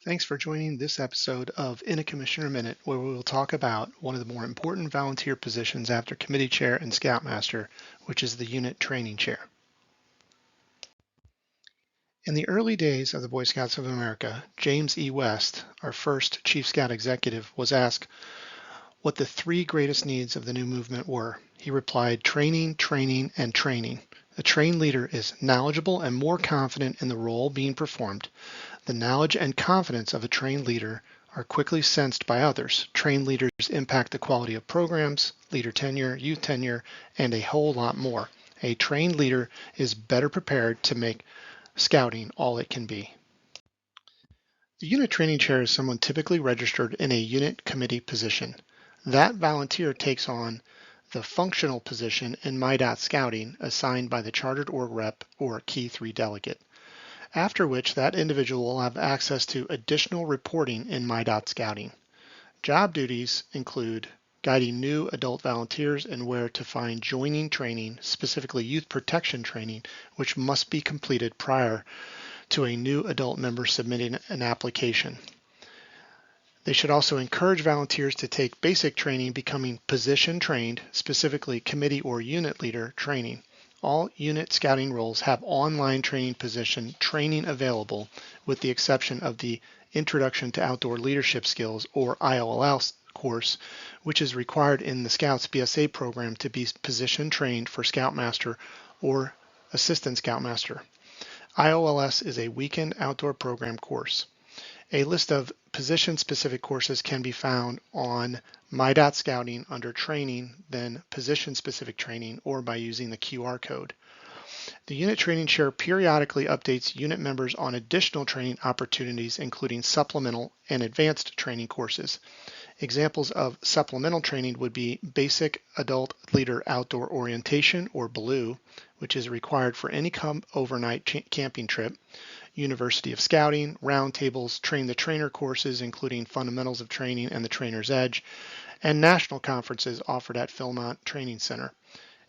Thanks for joining this episode of In a Commissioner Minute, where we will talk about one of the more important volunteer positions after committee chair and scoutmaster, which is the unit training chair. In the early days of the Boy Scouts of America, James E. West, our first Chief Scout executive, was asked what the three greatest needs of the new movement were. He replied, training, training, and training. A trained leader is knowledgeable and more confident in the role being performed. The knowledge and confidence of a trained leader are quickly sensed by others. Trained leaders impact the quality of programs, leader tenure, youth tenure, and a whole lot more. A trained leader is better prepared to make scouting all it can be. The unit training chair is someone typically registered in a unit committee position. That volunteer takes on the functional position in My.Scouting assigned by the chartered org rep or Key 3 delegate, after which that individual will have access to additional reporting in My.Scouting. Job duties include guiding new adult volunteers in where to find joining training, specifically youth protection training, which must be completed prior to a new adult member submitting an application. They should also encourage volunteers to take basic training becoming position trained, specifically committee or unit leader training. All unit scouting roles have online training position training available, with the exception of the Introduction to Outdoor Leadership Skills, or IOLL course, which is required in the Scouts BSA program to be position trained for Scoutmaster or Assistant Scoutmaster. IOLS is a weekend outdoor program course. A list of position-specific courses can be found on My.Scouting under Training, then Position-Specific Training, or by using the QR code. The unit training chair periodically updates unit members on additional training opportunities, including supplemental and advanced training courses. Examples of supplemental training would be Basic Adult Leader Outdoor Orientation, or BLUE, which is required for any overnight camping trip, University of Scouting, roundtables, Train the Trainer courses, including Fundamentals of Training and the Trainer's Edge, and national conferences offered at Philmont Training Center.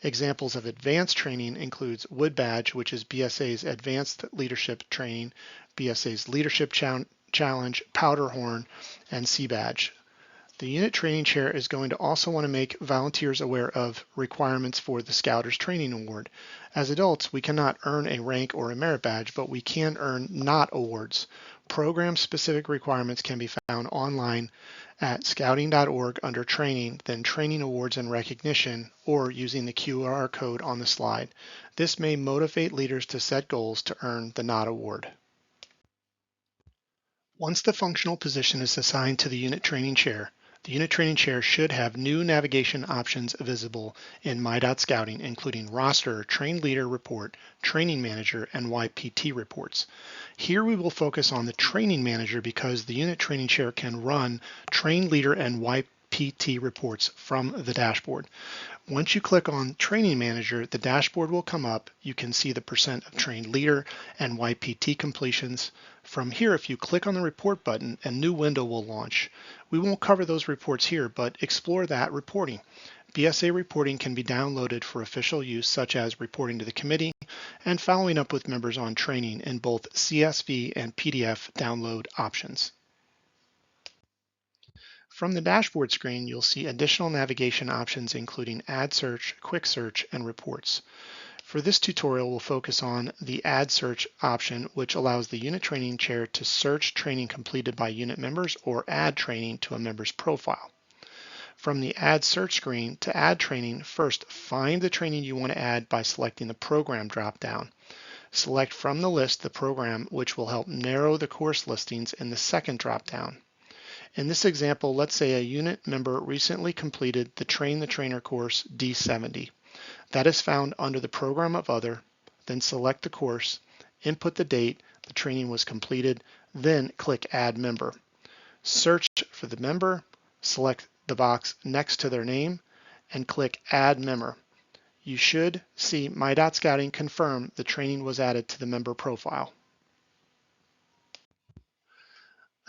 Examples of advanced training includes Wood Badge, which is BSA's Advanced Leadership Training, BSA's Leadership Challenge, Powderhorn, and Sea Badge. The unit training chair is going to also want to make volunteers aware of requirements for the Scouters Training Award. As adults, we cannot earn a rank or a merit badge, but we can earn NOT awards. Program-specific requirements can be found online at scouting.org under Training, then Training Awards and Recognition, or using the QR code on the slide. This may motivate leaders to set goals to earn the NOT award. Once the functional position is assigned to the unit training chair, the unit training chair should have new navigation options visible in My.Scouting, including roster, trained leader report, training manager, and YPT reports. Here we will focus on the training manager because the unit training chair can run trained leader and YPT reports from the dashboard. Once you click on Training Manager, the dashboard will come up. You can see the percent of trained leader and YPT completions. From here, if you click on the report button, a new window will launch. We won't cover those reports here, but explore that reporting. BSA reporting can be downloaded for official use, such as reporting to the committee and following up with members on training in both CSV and PDF download options. From the dashboard screen, you'll see additional navigation options including Add Search, Quick Search, and Reports. For this tutorial, we'll focus on the Add Search option, which allows the unit training chair to search training completed by unit members or add training to a member's profile. From the Add Search screen, to add training, first find the training you want to add by selecting the Program dropdown. Select from the list the program, which will help narrow the course listings in the second dropdown. In this example, let's say a unit member recently completed the Train the Trainer course D70. That is found under the Program of Other, then select the course, input the date the training was completed, then click Add Member. Search for the member, select the box next to their name, and click Add Member. You should see My.Scouting confirm the training was added to the member profile.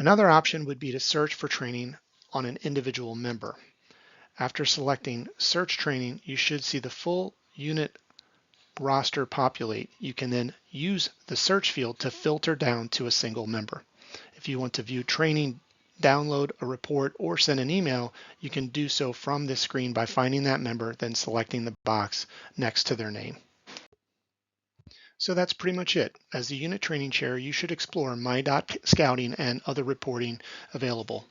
Another option would be to search for training on an individual member. After selecting Search Training, you should see the full unit roster populate. You can then use the search field to filter down to a single member. If you want to view training, download a report, or send an email, you can do so from this screen by finding that member, then selecting the box next to their name. So that's pretty much it. As the unit training chair, you should explore My.Scouting and other reporting available.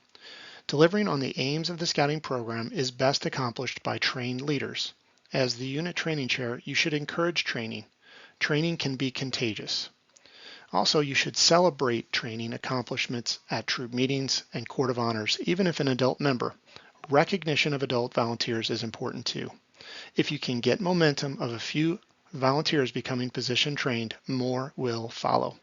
Delivering on the aims of the scouting program is best accomplished by trained leaders. As the unit training chair, you should encourage training. Training can be contagious. Also, you should celebrate training accomplishments at troop meetings and court of honors, even if an adult member. Recognition of adult volunteers is important too. If you can get momentum of a few volunteers becoming position trained, more will follow.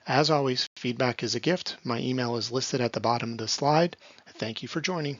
As always, feedback is a gift. My email is listed at the bottom of the slide. Thank you for joining.